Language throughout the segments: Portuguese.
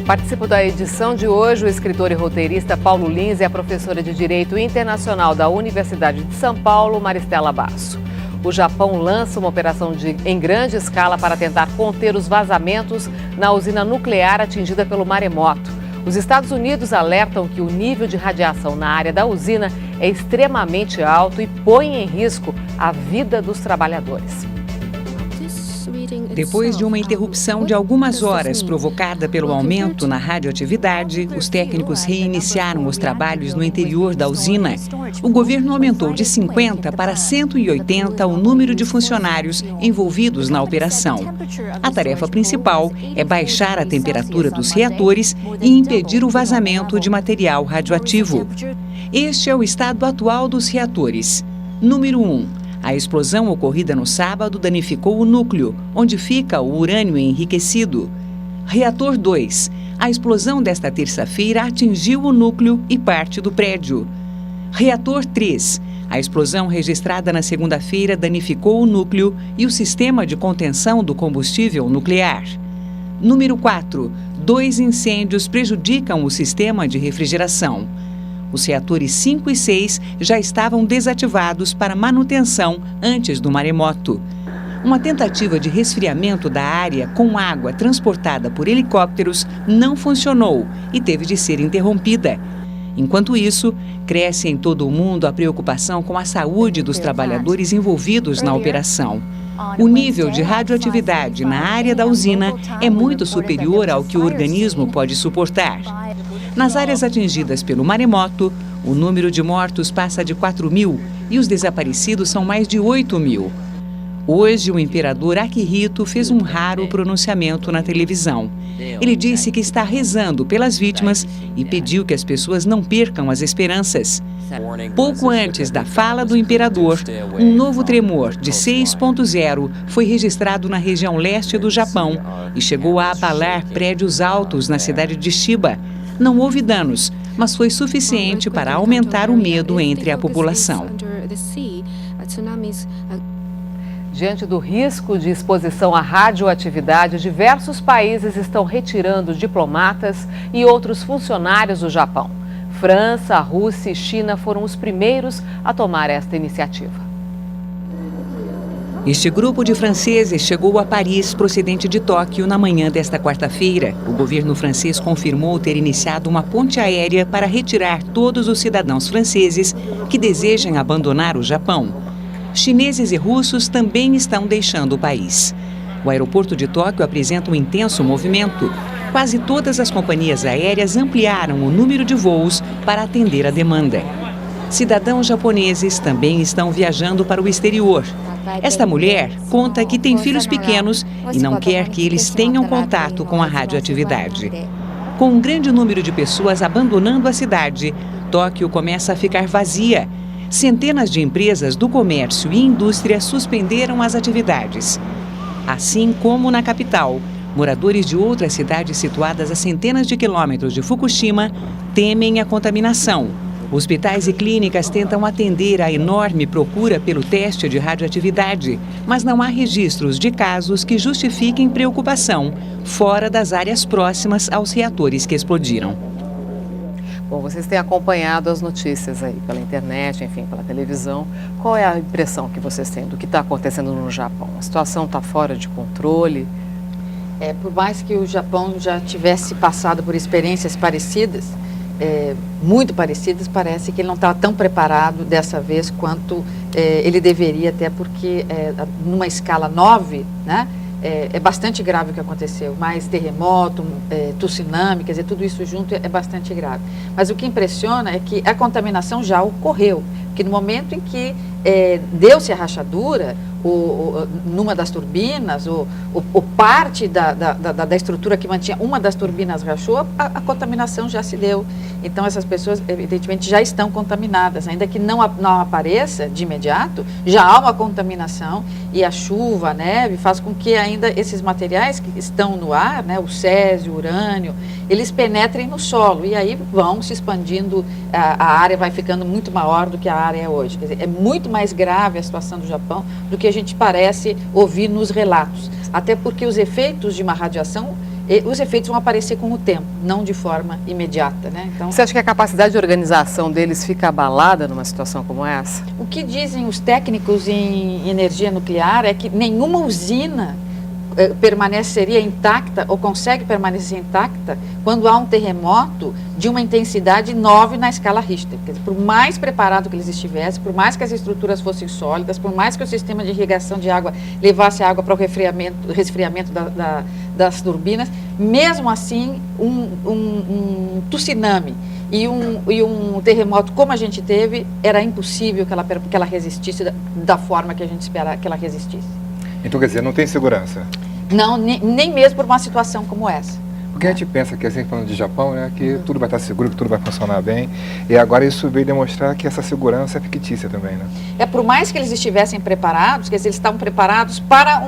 Participa da edição de hoje o escritor e roteirista Paulo Lins e a professora de Direito Internacional da Universidade de São Paulo, Maristela Basso. O Japão lança uma operação em grande escala para tentar conter os vazamentos na usina nuclear atingida pelo maremoto. Os Estados Unidos alertam que o nível de radiação na área da usina é extremamente alto e põe em risco a vida dos trabalhadores. Depois de uma interrupção de algumas horas provocada pelo aumento na radioatividade, os técnicos reiniciaram os trabalhos no interior da usina. O governo aumentou de 50 para 180 o número de funcionários envolvidos na operação. A tarefa principal é baixar a temperatura dos reatores e impedir o vazamento de material radioativo. Este é o estado atual dos reatores. Número 1. A explosão ocorrida no sábado danificou o núcleo, onde fica o urânio enriquecido. Reator 2. A explosão desta terça-feira atingiu o núcleo e parte do prédio. Reator 3. A explosão registrada na segunda-feira danificou o núcleo e o sistema de contenção do combustível nuclear. Número 4. 2 incêndios prejudicam o sistema de refrigeração. Os reatores 5 e 6 já estavam desativados para manutenção antes do maremoto. Uma tentativa de resfriamento da área com água transportada por helicópteros não funcionou e teve de ser interrompida. Enquanto isso, cresce em todo o mundo a preocupação com a saúde dos trabalhadores envolvidos na operação. O nível de radioatividade na área da usina é muito superior ao que o organismo pode suportar. Nas áreas atingidas pelo maremoto, o número de mortos passa de 4.000 e os desaparecidos são mais de 8.000. Hoje, o imperador Akihito fez um raro pronunciamento na televisão. Ele disse que está rezando pelas vítimas e pediu que as pessoas não percam as esperanças. Pouco antes da fala do imperador, um novo tremor de 6.0 foi registrado na região leste do Japão e chegou a abalar prédios altos na cidade de Chiba. Não houve danos, mas foi suficiente para aumentar o medo entre a população. Diante do risco de exposição à radioatividade, diversos países estão retirando diplomatas e outros funcionários do Japão. França, Rússia e China foram os primeiros a tomar esta iniciativa. Este grupo de franceses chegou a Paris, procedente de Tóquio, na manhã desta quarta-feira. O governo francês confirmou ter iniciado uma ponte aérea para retirar todos os cidadãos franceses que desejem abandonar o Japão. Chineses e russos também estão deixando o país. O aeroporto de Tóquio apresenta um intenso movimento. Quase todas as companhias aéreas ampliaram o número de voos para atender a demanda. Cidadãos japoneses também estão viajando para o exterior. Esta mulher conta que tem filhos pequenos e não quer que eles tenham contato com a radioatividade. Com um grande número de pessoas abandonando a cidade, Tóquio começa a ficar vazia. Centenas de empresas do comércio e indústria suspenderam as atividades. Assim como na capital, moradores de outras cidades situadas a centenas de quilômetros de Fukushima temem a contaminação. Hospitais e clínicas tentam atender à enorme procura pelo teste de radioatividade, mas não há registros de casos que justifiquem preocupação fora das áreas próximas aos reatores que explodiram. Bom, vocês têm acompanhado as notícias aí pela internet, enfim, pela televisão. Qual é a impressão que vocês têm do que está acontecendo no Japão? A situação está fora de controle? Por mais que o Japão já tivesse passado por experiências parecidas, muito parecidas, parece que ele não estava tão preparado dessa vez quanto ele deveria, até porque numa escala 9, né, é bastante grave o que aconteceu, mais terremoto, tsunami, quer dizer, tudo isso junto é bastante grave. Mas o que impressiona é que a contaminação já ocorreu, que no momento em que deu-se a rachadura, numa das turbinas, ou parte da estrutura que mantinha uma das turbinas rachou, a contaminação já se deu. Então, essas pessoas, evidentemente, já estão contaminadas. Ainda que não apareça de imediato, já há uma contaminação e a chuva, a neve, faz com que ainda esses materiais que estão no ar, né, o césio, o urânio, eles penetrem no solo e aí vão se expandindo, a área vai ficando muito maior do que a área é hoje. Quer dizer, é muito mais grave a situação do Japão do que a gente parece ouvir nos relatos. Até porque os efeitos de uma radiação, os efeitos vão aparecer com o tempo, não de forma imediata, né? Então, você acha que a capacidade de organização deles fica abalada numa situação como essa? O que dizem os técnicos em energia nuclear é que nenhuma usina permaneceria intacta ou consegue permanecer intacta quando há um terremoto de uma intensidade 9 na escala Richter. Quer dizer, por mais preparado que eles estivessem, por mais que as estruturas fossem sólidas, por mais que o sistema de irrigação de água levasse a água para o resfriamento das turbinas, mesmo assim um tsunami e um terremoto como a gente teve, era impossível que ela resistisse da forma que a gente esperava que ela resistisse. Então, quer dizer, não tem segurança? Não, nem mesmo por uma situação como essa. Porque a gente pensa que, assim, falando de Japão, né, que tudo vai estar seguro, que tudo vai funcionar bem, e agora isso veio demonstrar que essa segurança é fictícia também, né? Por mais que eles estivessem preparados, quer dizer, eles estavam preparados para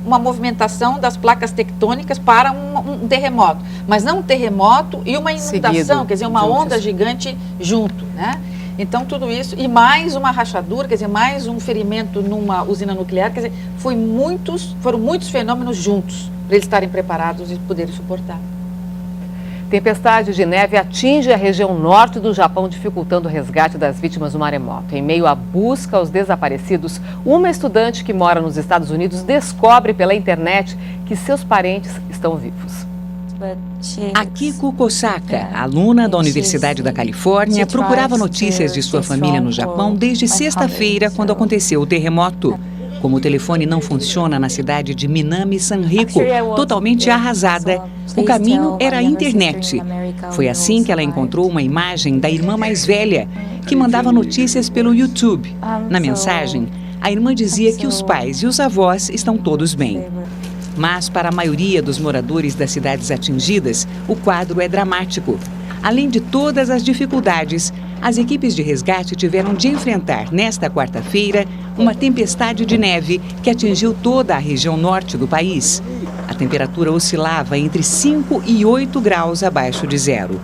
uma movimentação das placas tectônicas para um terremoto, mas não um terremoto e uma inundação, seguido, quer dizer, uma onda gigante junto, né? Então, tudo isso, e mais uma rachadura, quer dizer, mais um ferimento numa usina nuclear, quer dizer, foram muitos fenômenos juntos para eles estarem preparados e poderem suportar. Tempestade de neve atinge a região norte do Japão, dificultando o resgate das vítimas do maremoto. Em meio à busca aos desaparecidos, uma estudante que mora nos Estados Unidos descobre pela internet que seus parentes estão vivos. Akiko Kosaka, aluna da Universidade da Califórnia, procurava notícias de sua família no Japão desde sexta-feira, quando aconteceu o terremoto. Como o telefone não funciona na cidade de Minami Sanrico, totalmente arrasada, o caminho era a internet. Foi assim que ela encontrou uma imagem da irmã mais velha, que mandava notícias pelo YouTube. Na mensagem, a irmã dizia que os pais e os avós estão todos bem. Mas, para a maioria dos moradores das cidades atingidas, o quadro é dramático. Além de todas as dificuldades, as equipes de resgate tiveram de enfrentar, nesta quarta-feira, uma tempestade de neve que atingiu toda a região norte do país. A temperatura oscilava entre 5 e 8 graus abaixo de zero.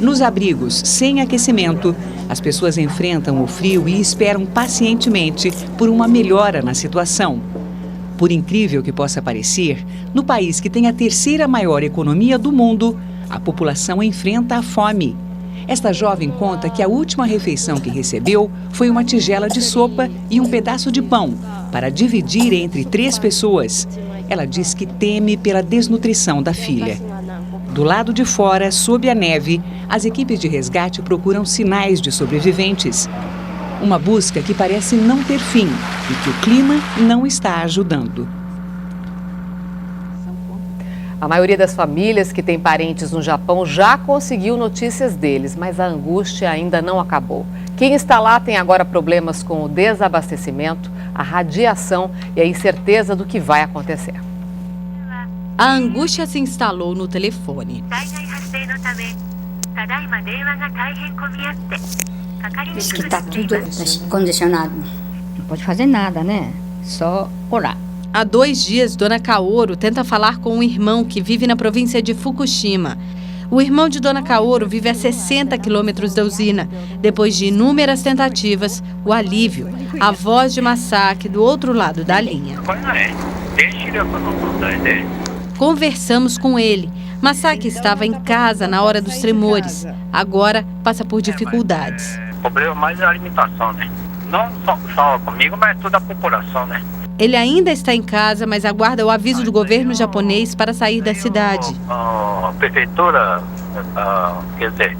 Nos abrigos, sem aquecimento, as pessoas enfrentam o frio e esperam pacientemente por uma melhora na situação. Por incrível que possa parecer, no país que tem a terceira maior economia do mundo, a população enfrenta a fome. Esta jovem conta que a última refeição que recebeu foi uma tigela de sopa e um pedaço de pão, para dividir entre 3 pessoas. Ela diz que teme pela desnutrição da filha. Do lado de fora, sob a neve, as equipes de resgate procuram sinais de sobreviventes. Uma busca que parece não ter fim e que o clima não está ajudando. A maioria das famílias que tem parentes no Japão já conseguiu notícias deles, mas a angústia ainda não acabou. Quem está lá tem agora problemas com o desabastecimento, a radiação e a incerteza do que vai acontecer. A angústia se instalou no telefone. Diz que está tudo condicionado. Não pode fazer nada, né? Só orar. Há 2 dias, Dona Kaoru tenta falar com um irmão que vive na província de Fukushima. O irmão de Dona Kaoru vive a 60 quilômetros da usina. Depois de inúmeras tentativas, o alívio, a voz de Masaki do outro lado da linha. Conversamos com ele. Masaki estava em casa na hora dos tremores. Agora passa por dificuldades. O problema mais é a alimentação, né? Não só comigo, mas toda a população, né? Ele ainda está em casa, mas aguarda o aviso do governo japonês para sair da cidade. A prefeitura, quer dizer,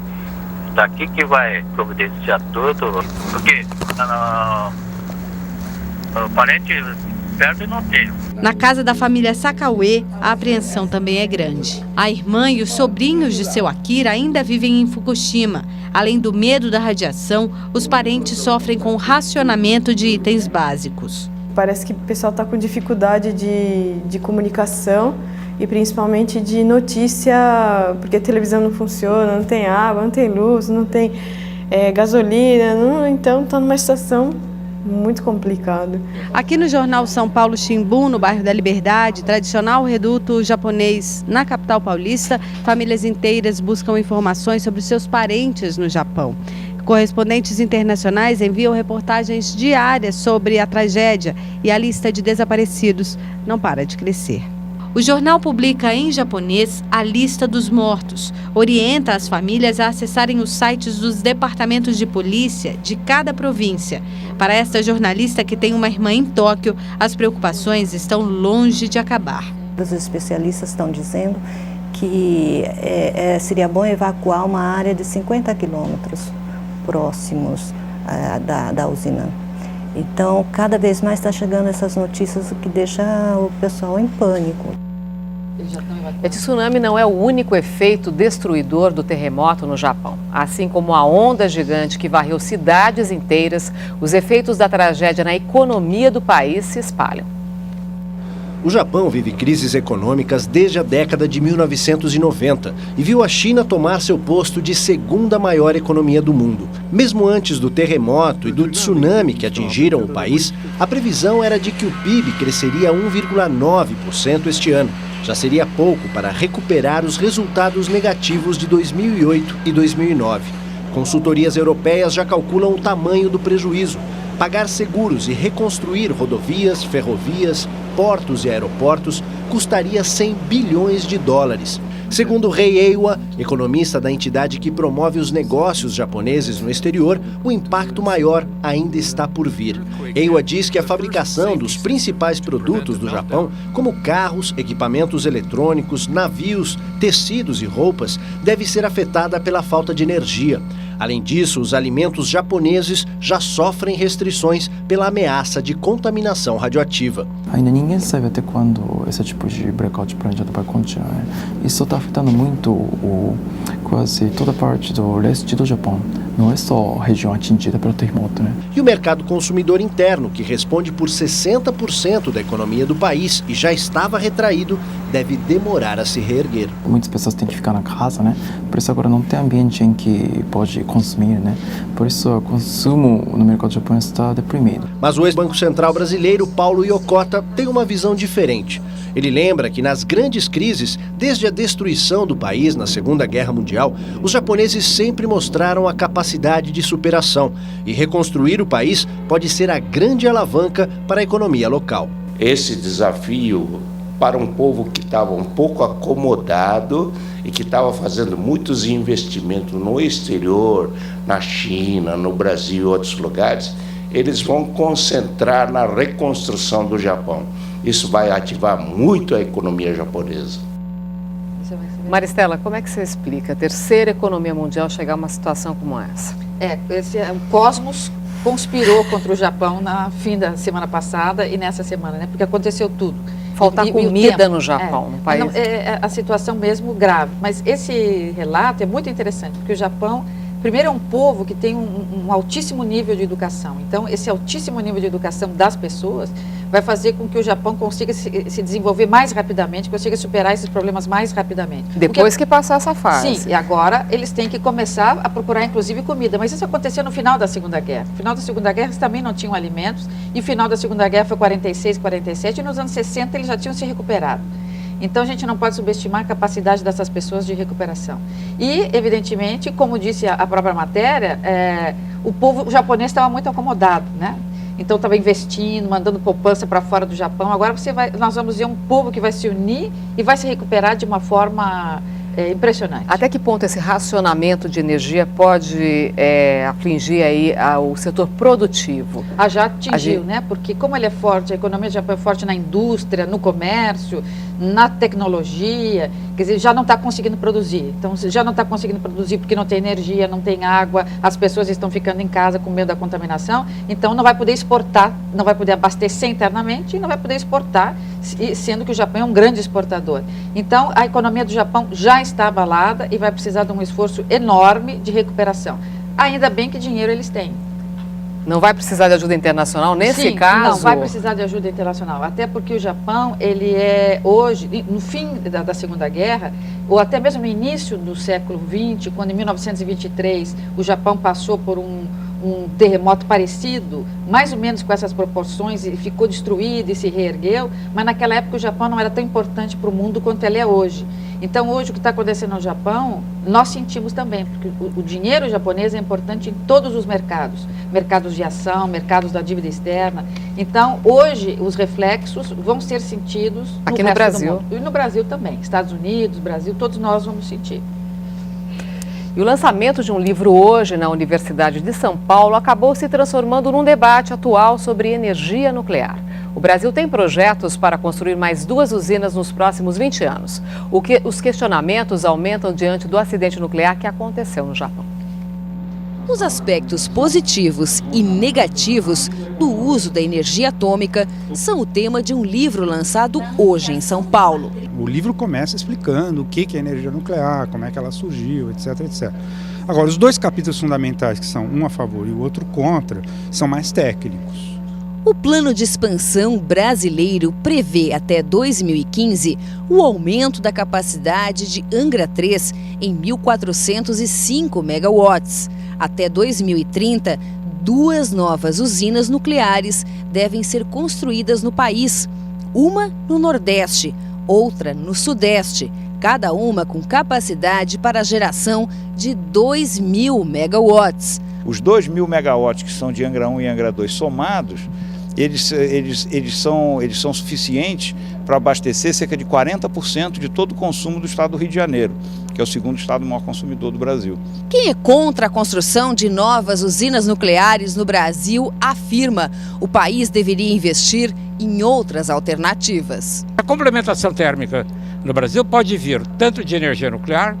daqui que vai providenciar tudo, porque parente perto não tem. Na casa da família Sakaue, a apreensão também é grande. A irmã e os sobrinhos de seu Akira ainda vivem em Fukushima. Além do medo da radiação, os parentes sofrem com o racionamento de itens básicos. Parece que o pessoal está com dificuldade de comunicação e principalmente de notícia, porque a televisão não funciona, não tem água, não tem luz, não tem gasolina, então está numa situação muito complicada. Aqui no jornal São Paulo Shimbun, no bairro da Liberdade, tradicional reduto japonês na capital paulista, famílias inteiras buscam informações sobre seus parentes no Japão. Correspondentes internacionais enviam reportagens diárias sobre a tragédia e a lista de desaparecidos não para de crescer. O jornal publica em japonês a lista dos mortos, orienta as famílias a acessarem os sites dos departamentos de polícia de cada província. Para esta jornalista que tem uma irmã em Tóquio, as preocupações estão longe de acabar. Os especialistas estão dizendo que seria bom evacuar uma área de 50 quilômetros próximos da usina. Então, cada vez mais está chegando essas notícias, o que deixa o pessoal em pânico. O tsunami não é o único efeito destruidor do terremoto no Japão. Assim como a onda gigante que varreu cidades inteiras, os efeitos da tragédia na economia do país se espalham. O Japão vive crises econômicas desde a década de 1990 e viu a China tomar seu posto de segunda maior economia do mundo. Mesmo antes do terremoto e do tsunami que atingiram o país, a previsão era de que o PIB cresceria 1,9% este ano. Já seria pouco para recuperar os resultados negativos de 2008 e 2009. Consultorias europeias já calculam o tamanho do prejuízo. Pagar seguros e reconstruir rodovias, ferrovias, portos e aeroportos custaria 100 bilhões de dólares. Segundo Rei Eiwa, economista da entidade que promove os negócios japoneses no exterior, o impacto maior ainda está por vir. Eiwa diz que a fabricação dos principais produtos do Japão, como carros, equipamentos eletrônicos, navios, tecidos e roupas, deve ser afetada pela falta de energia. Além disso, os alimentos japoneses já sofrem restrições pela ameaça de contaminação radioativa. Ainda ninguém sabe até quando esse tipo de blackout planejado vai continuar. Isso está afetando muito quase toda a parte do leste do Japão. Não é só a região atingida pelo terremoto, né? E o mercado consumidor interno, que responde por 60% da economia do país e já estava retraído, deve demorar a se reerguer. Muitas pessoas têm que ficar na casa, né? Por isso agora não tem ambiente em que pode consumir, né? Por isso o consumo no mercado japonês está deprimido. Mas o ex-Banco Central brasileiro, Paulo Iokota, tem uma visão diferente. Ele lembra que nas grandes crises, desde a destruição do país na Segunda Guerra Mundial, os japoneses sempre mostraram a capacidade de superação e reconstruir o país pode ser a grande alavanca para a economia local. Esse desafio para um povo que estava um pouco acomodado e que estava fazendo muitos investimentos no exterior, na China, no Brasil e outros lugares, eles vão concentrar na reconstrução do Japão. Isso vai ativar muito a economia japonesa. Maristela, como é que você explica a terceira economia mundial chegar a uma situação como essa? O cosmos conspirou contra o Japão no fim da semana passada e nessa semana, né? Porque aconteceu tudo. Faltar comida no Japão, no país. A situação mesmo grave. Mas esse relato é muito interessante, porque o Japão, primeiro, é um povo que tem um altíssimo nível de educação. Então, esse altíssimo nível de educação das pessoas vai fazer com que o Japão consiga se desenvolver mais rapidamente, consiga superar esses problemas mais rapidamente. Depois que passar essa fase. Sim, e agora eles têm que começar a procurar, inclusive, comida. Mas isso aconteceu no final da Segunda Guerra. No final da Segunda Guerra, eles também não tinham alimentos, e o final da Segunda Guerra foi 46, 47, e nos anos 60 eles já tinham se recuperado. Então, a gente não pode subestimar a capacidade dessas pessoas de recuperação. E, evidentemente, como disse a própria matéria, o povo japonês estava muito acomodado, né? Então, estava investindo, mandando poupança para fora do Japão. Agora, nós vamos ver um povo que vai se unir e vai se recuperar de uma forma impressionante. Até que ponto esse racionamento de energia pode afligir aí o setor produtivo? Já atingiu, né? Porque como ele é forte, a economia do Japão é forte na indústria, no comércio, na tecnologia, quer dizer, já não está conseguindo produzir. Então, já não está conseguindo produzir porque não tem energia, não tem água, as pessoas estão ficando em casa com medo da contaminação, então não vai poder exportar, não vai poder abastecer internamente e não vai poder exportar, sendo que o Japão é um grande exportador. Então, a economia do Japão já está abalada e vai precisar de um esforço enorme de recuperação. Ainda bem que dinheiro eles têm. Não vai precisar de ajuda internacional nesse caso? Não, vai precisar de ajuda internacional. Até porque o Japão, ele é hoje, no fim da Segunda Guerra, ou até mesmo no início do século XX, quando em 1923 o Japão passou por um terremoto parecido, mais ou menos com essas proporções, e ficou destruído e se reergueu, mas naquela época o Japão não era tão importante para o mundo quanto ele é hoje. Então, hoje, o que está acontecendo no Japão, nós sentimos também, porque o dinheiro japonês é importante em todos os mercados. Mercados de ação, mercados da dívida externa. Então, hoje, os reflexos vão ser sentidos aqui no Brasil. E no Brasil também. Estados Unidos, Brasil, todos nós vamos sentir. E o lançamento de um livro hoje na Universidade de São Paulo acabou se transformando num debate atual sobre energia nuclear. O Brasil tem projetos para construir mais 2 usinas nos próximos 20 anos. Os questionamentos aumentam diante do acidente nuclear que aconteceu no Japão. Os aspectos positivos e negativos do uso da energia atômica são o tema de um livro lançado hoje em São Paulo. O livro começa explicando o que é energia nuclear, como é que ela surgiu, etc, etc. Agora, os 2 capítulos fundamentais, que são um a favor e o outro contra, são mais técnicos. O plano de expansão brasileiro prevê até 2015 o aumento da capacidade de Angra 3 em 1.405 megawatts. Até 2030, 2 novas usinas nucleares devem ser construídas no país. Uma no Nordeste, outra no Sudeste, cada uma com capacidade para a geração de 2.000 megawatts. Os 2.000 megawatts que são de Angra 1 e Angra 2 somados, eles são suficientes para abastecer cerca de 40% de todo o consumo do estado do Rio de Janeiro, que é o 2º estado maior consumidor do Brasil. Quem é contra a construção de novas usinas nucleares no Brasil afirma que o país deveria investir em outras alternativas. A complementação térmica no Brasil pode vir tanto de energia nuclear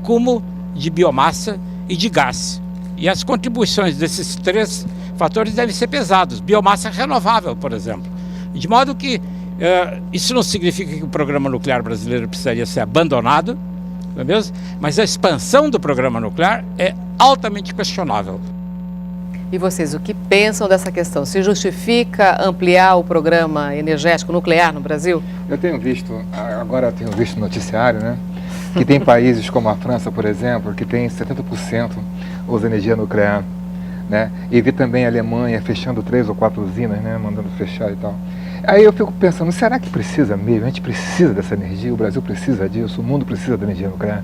como de biomassa e de gás. E as contribuições desses 3 fatores devem ser pesados. Biomassa renovável, por exemplo. De modo que isso não significa que o programa nuclear brasileiro precisaria ser abandonado, não é mesmo? Mas a expansão do programa nuclear é altamente questionável. E vocês, o que pensam dessa questão? Se justifica ampliar o programa energético nuclear no Brasil? Eu tenho visto no noticiário, né, que tem países como a França, por exemplo, que tem 70% usa energia nuclear, né? E vi também a Alemanha fechando 3 ou 4 usinas, né, mandando fechar e tal. Aí eu fico pensando, será que precisa mesmo? A gente precisa dessa energia, o Brasil precisa disso, o mundo precisa da energia nuclear?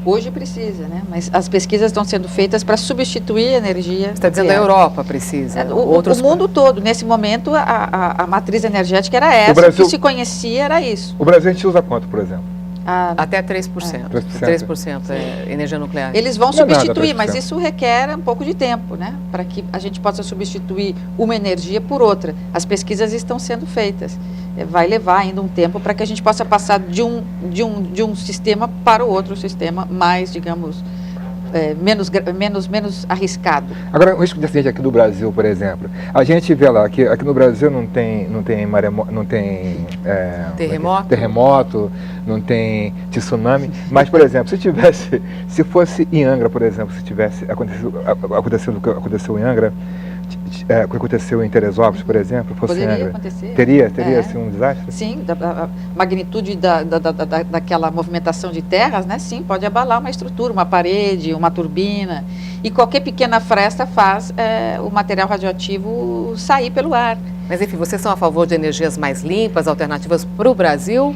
Hoje precisa, né? Mas as pesquisas estão sendo feitas para substituir a energia. Você está dizendo que a Europa precisa? O mundo todo. Nesse momento, a matriz energética era essa. Brasil, o que se conhecia era isso. O Brasil a gente usa quanto, por exemplo? Até 3%. 3% é energia nuclear. Eles vão substituir, mas isso requer um pouco de tempo, né? Para que a gente possa substituir uma energia por outra. As pesquisas estão sendo feitas. Vai levar ainda um tempo para que a gente possa passar de um sistema para o outro sistema mais, digamos, menos arriscado. Agora, o risco de acidente aqui do Brasil, por exemplo, a gente vê lá que aqui no Brasil não tem terremoto, não tem tsunami, mas, por exemplo, se fosse em Angra, por exemplo, se tivesse acontecido o que aconteceu em Angra, o que aconteceu em Teresópolis, por exemplo, fosse Poderia Angra, acontecer. Teria assim, um desastre? Sim, a magnitude daquela movimentação de terras, né? Sim, pode abalar uma estrutura, uma parede, uma turbina. E qualquer pequena fresta faz o material radioativo sair pelo ar. Mas, enfim, vocês são a favor de energias mais limpas, alternativas para o Brasil?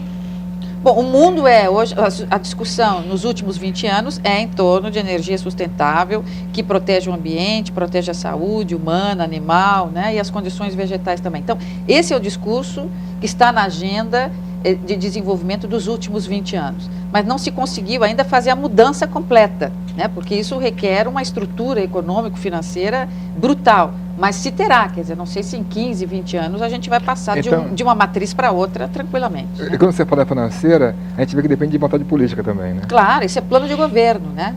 Bom, o mundo hoje, a discussão nos últimos 20 anos é em torno de energia sustentável, que protege o ambiente, protege a saúde humana, animal, né, e as condições vegetais também. Então, esse é o discurso que está na agenda de desenvolvimento dos últimos 20 anos. Mas não se conseguiu ainda fazer a mudança completa, né, porque isso requer uma estrutura econômico-financeira brutal. Mas se terá, quer dizer, não sei se em 15, 20 anos a gente vai passar de uma matriz para outra tranquilamente. E quando você fala financeira, a gente vê que depende de vontade política também, né? Claro, isso é plano de governo, né?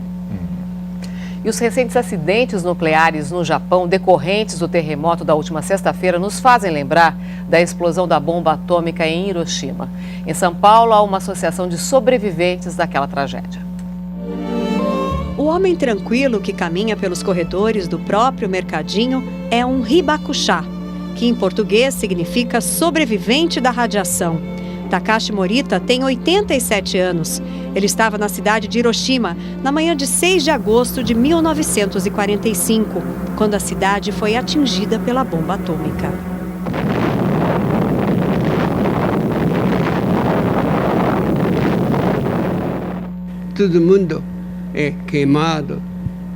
E os recentes acidentes nucleares no Japão, decorrentes do terremoto da última sexta-feira, nos fazem lembrar da explosão da bomba atômica em Hiroshima. Em São Paulo, há uma associação de sobreviventes daquela tragédia. O homem tranquilo que caminha pelos corredores do próprio mercadinho é um hibakusha, que em português significa sobrevivente da radiação. Takashi Morita tem 87 anos. Ele estava na cidade de Hiroshima na manhã de 6 de agosto de 1945, quando a cidade foi atingida pela bomba atômica. todo mundo é queimado,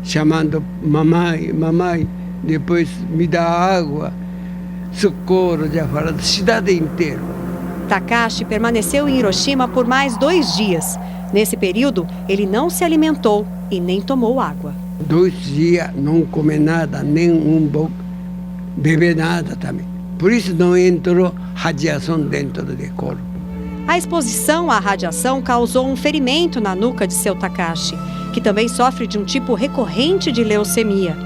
chamando mamãe, mamãe, depois me dá água, socorro, já fala da cidade inteira. Takashi permaneceu em Hiroshima por mais 2 dias. Nesse período, ele não se alimentou e nem tomou água. 2 dias não come nada, nem beber nada também. Por isso não entrou radiação dentro do corpo. A exposição à radiação causou um ferimento na nuca de seu Takashi, que também sofre de um tipo recorrente de leucemia.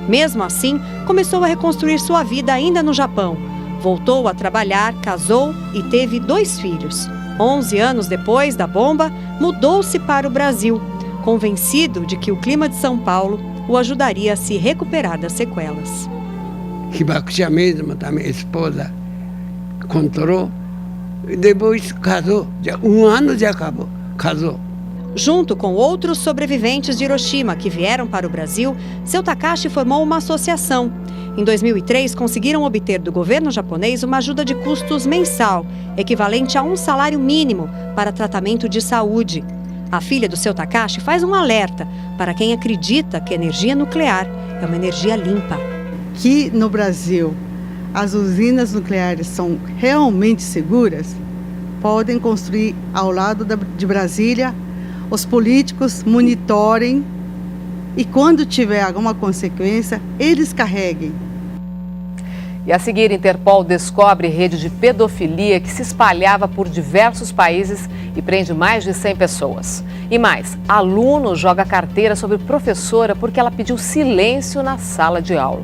Mesmo assim, começou a reconstruir sua vida ainda no Japão. Voltou a trabalhar, casou e teve 2 filhos. 11 anos depois da bomba, mudou-se para o Brasil, convencido de que o clima de São Paulo o ajudaria a se recuperar das sequelas. Hibakusha mesmo, também esposa, controlou, e depois casou. Já 1 ano já acabou, casou. Junto com outros sobreviventes de Hiroshima que vieram para o Brasil, seu Takashi formou uma associação. Em 2003, conseguiram obter do governo japonês uma ajuda de custos mensal, equivalente a um salário mínimo para tratamento de saúde. A filha do seu Takashi faz um alerta para quem acredita que a energia nuclear é uma energia limpa. Que no Brasil as usinas nucleares são realmente seguras, podem construir ao lado de Brasília, os políticos monitorem e quando tiver alguma consequência, eles carreguem. E a seguir, Interpol descobre rede de pedofilia que se espalhava por diversos países e prende mais de 100 pessoas. E mais, aluno joga carteira sobre professora porque ela pediu silêncio na sala de aula.